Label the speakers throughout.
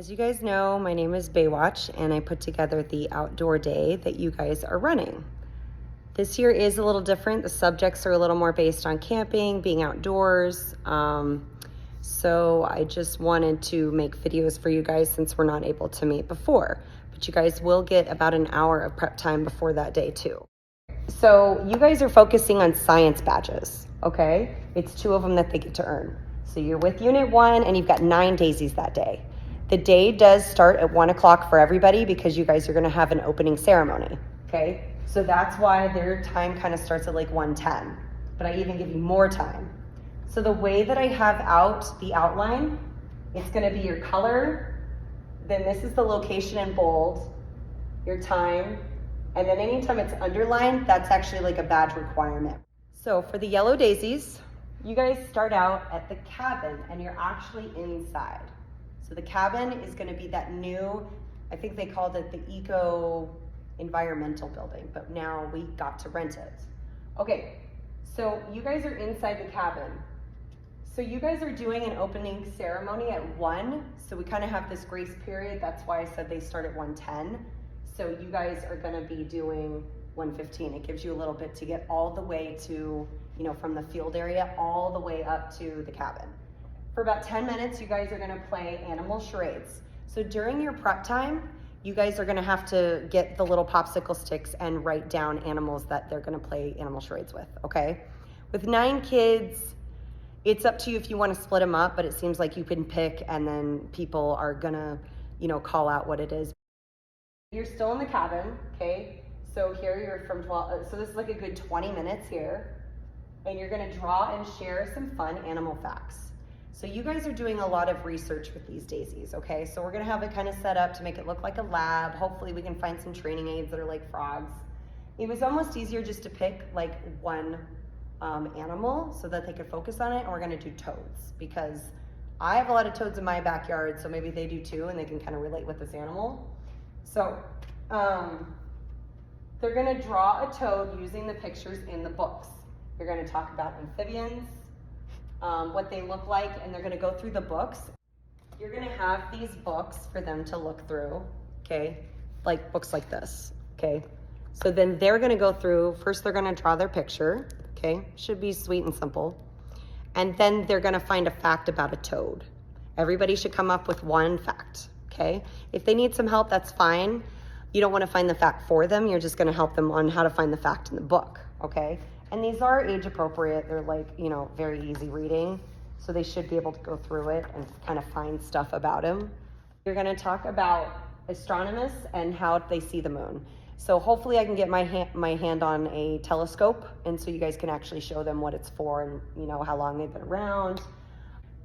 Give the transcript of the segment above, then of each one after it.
Speaker 1: As you guys know, my name is Baywatch, and I put together the outdoor day that you guys are running. This year is a little different. The subjects are a little more based on camping, being outdoors. So I just wanted to make videos for you guys since we're not able to meet before. But you guys will get about an hour of prep time before that day too. So you guys are focusing on science badges, okay? It's 2 of them that they get to earn. So you're with Unit 1 and you've got 9 daisies that day. The day does start at 1 o'clock for everybody because you guys are gonna have an opening ceremony, okay? So that's why their time kind of starts at like 1:10, but I even give you more time. So the way that I have out the outline, it's gonna be your color, then this is the location in bold, your time, and then anytime it's underlined, that's actually like a badge requirement. So for the yellow daisies, you guys start out at the cabin and you're actually inside. So the cabin is gonna be that new, I think they called it the eco-environmental building, but now we got to rent it. Okay, so you guys are inside the cabin. So you guys are doing an opening ceremony at 1, so we kind of have this grace period. That's why I said they start at 1:10. So you guys are gonna be doing 1:15. It gives you a little bit to get all the way to, from the field area all the way up to the cabin. For about 10 minutes, you guys are gonna play animal charades. So during your prep time, you guys are gonna have to get the little popsicle sticks and write down animals that they're gonna play animal charades with, okay? With 9 kids, it's up to you if you wanna split them up, but it seems like you can pick and then people are gonna, call out what it is. You're still in the cabin, okay? So here you're from 12, so this is like a good 20 minutes here. And you're gonna draw and share some fun animal facts. So you guys are doing a lot of research with these daisies, okay? So we're gonna have it kind of set up to make it look like a lab. Hopefully we can find some training aids that are like frogs. It was almost easier just to pick like one animal so that they could focus on it, and we're gonna do toads because I have a lot of toads in my backyard, so maybe they do too, and they can kind of relate with this animal. So they're gonna draw a toad using the pictures in the books. You're gonna talk about amphibians, what they look like, and they're gonna go through the books. You're gonna have these books for them to look through, okay? Like books like this, okay? So then they're gonna go through, first they're gonna draw their picture, okay? Should be sweet and simple. And then they're gonna find a fact about a toad. Everybody should come up with one fact, okay? If they need some help, that's fine. You don't wanna find the fact for them, you're just gonna help them on how to find the fact in the book, okay? And these are age appropriate. They're like, very easy reading. So they should be able to go through it and kind of find stuff about him. You're gonna talk about astronomers and how they see the moon. So hopefully I can get my hand on a telescope, and so you guys can actually show them what it's for and how long they've been around.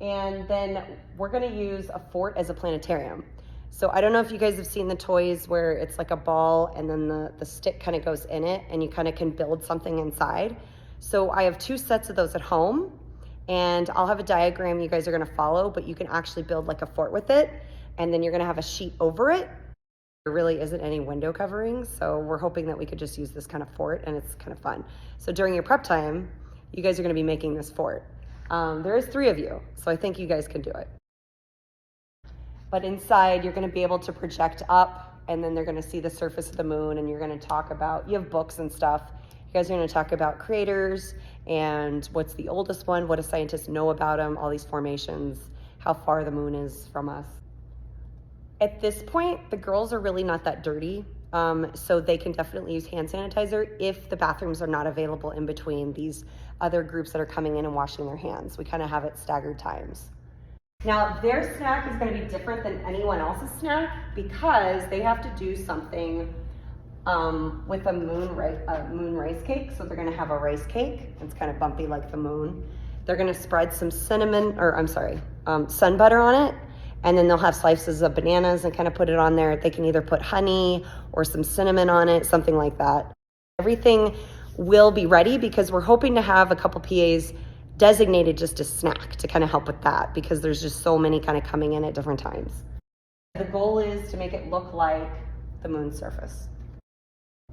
Speaker 1: And then we're gonna use a fort as a planetarium. So I don't know if you guys have seen the toys where it's like a ball and then the stick kind of goes in it and you kind of can build something inside. So I have 2 sets of those at home, and I'll have a diagram you guys are gonna follow, but you can actually build like a fort with it, and then you're gonna have a sheet over it. There really isn't any window coverings, so we're hoping that we could just use this kind of fort, and it's kind of fun. So during your prep time, you guys are gonna be making this fort. There is 3 of you, so I think you guys can do it. But inside, you're gonna be able to project up, and then they're gonna see the surface of the moon, and you're gonna talk about, you have books and stuff. You guys are gonna talk about craters, and what's the oldest one, what do scientists know about them, all these formations, how far the moon is from us. At this point, the girls are really not that dirty, so they can definitely use hand sanitizer if the bathrooms are not available in between these other groups that are coming in and washing their hands. We kind of have it staggered times. Now, their snack is going to be different than anyone else's snack because they have to do something with a moon rice cake. So they're going to have a rice cake. It's kind of bumpy like the moon. They're going to spread some sun butter on it, and then they'll have slices of bananas and kind of put it on there. They can either put honey or some cinnamon on it, something like that. Everything will be ready because we're hoping to have a couple PAs designated just a snack to kind of help with that because there's just so many kind of coming in at different times. The goal is to make it look like the moon's surface.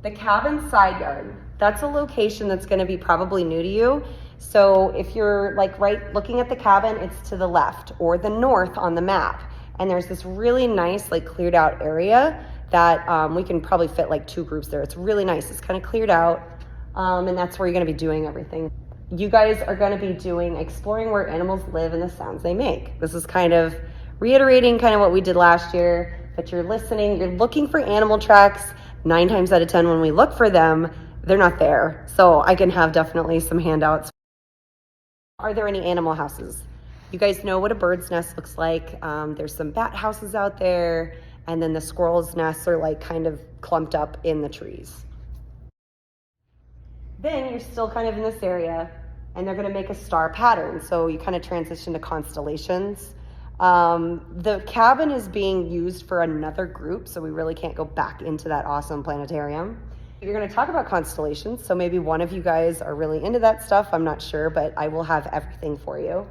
Speaker 1: The cabin side yard, that's a location that's going to be probably new to you. So if you're like looking at the cabin, it's to the left or the north on the map. and there's this really nice like cleared out area that we can probably fit like 2 groups there. It's really nice. It's kind of cleared out, and that's where you're going to be doing everything. You guys are going to be doing exploring where animals live and the sounds they make. This is kind of reiterating kind of what we did last year, but you're listening, you're looking for animal tracks. 9 times out of 10 when we look for them, they're not there. So I can have definitely some handouts. Are there any animal houses? You guys know what a bird's nest looks like. There's some bat houses out there, and then the squirrel's nests are like kind of clumped up in the trees. Then you're still kind of in this area, and they're going to make a star pattern. So you kind of transition to constellations. The cabin is being used for another group, so we really can't go back into that awesome planetarium. You're going to talk about constellations, so maybe one of you guys are really into that stuff. I'm not sure, but I will have everything for you.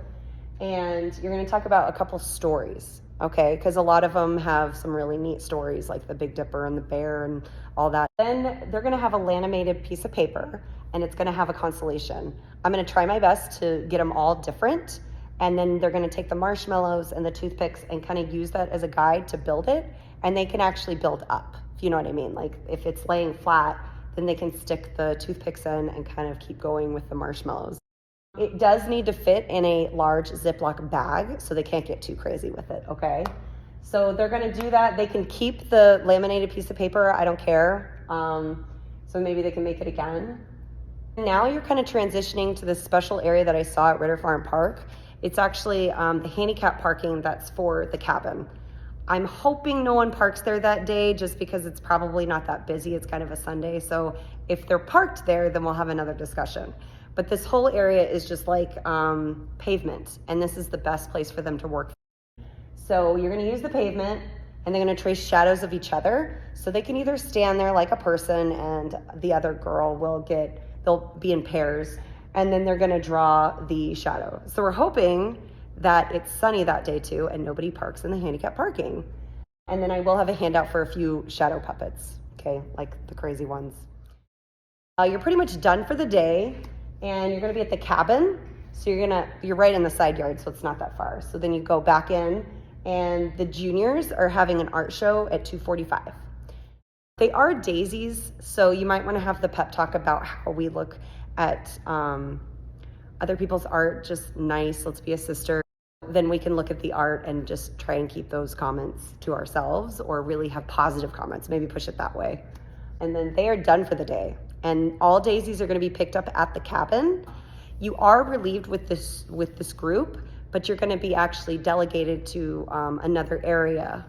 Speaker 1: And you're going to talk about a couple stories, okay? Because a lot of them have some really neat stories, like the Big Dipper and the bear and all that. Then they're going to have a laminated piece of paper, and it's going to have a constellation. I'm going to try my best to get them all different, and then they're going to take the marshmallows and the toothpicks and kind of use that as a guide to build it, and they can actually build up, if you know what I mean. Like if it's laying flat, then they can stick the toothpicks in and kind of keep going with the marshmallows. It does need to fit in a large Ziploc bag, so they can't get too crazy with it, okay? So they're going to do that. They can keep the laminated piece of paper. I don't care. So maybe they can make it again. Now you're kind of transitioning to this special area that I saw at Ritter Farm Park. It's actually the handicap parking that's for the cabin. I'm hoping no one parks there that day just because it's probably not that busy. It's kind of a Sunday. So if they're parked there, then we'll have another discussion. But this whole area is just like pavement, and this is the best place for them to work. So you're going to use the pavement, and they're going to trace shadows of each other. So they can either stand there like a person, and the other girl they'll be in pairs, and then they're going to draw the shadow. So we're hoping that it's sunny that day too, and nobody parks in the handicap parking. And then I will have a handout for a few shadow puppets, okay, like the crazy ones. You're pretty much done for the day, and you're going to be at the cabin. So you're right in the side yard, so it's not that far. So then you go back in, and the juniors are having an art show at 2:45. They are daisies, so you might want to have the pep talk about how we look at other people's art, just nice, let's be a sister. Then we can look at the art and just try and keep those comments to ourselves, or really have positive comments, maybe push it that way. And then they are done for the day. And all daisies are going to be picked up at the cabin. You are relieved with this group, but you're going to be actually delegated to another area.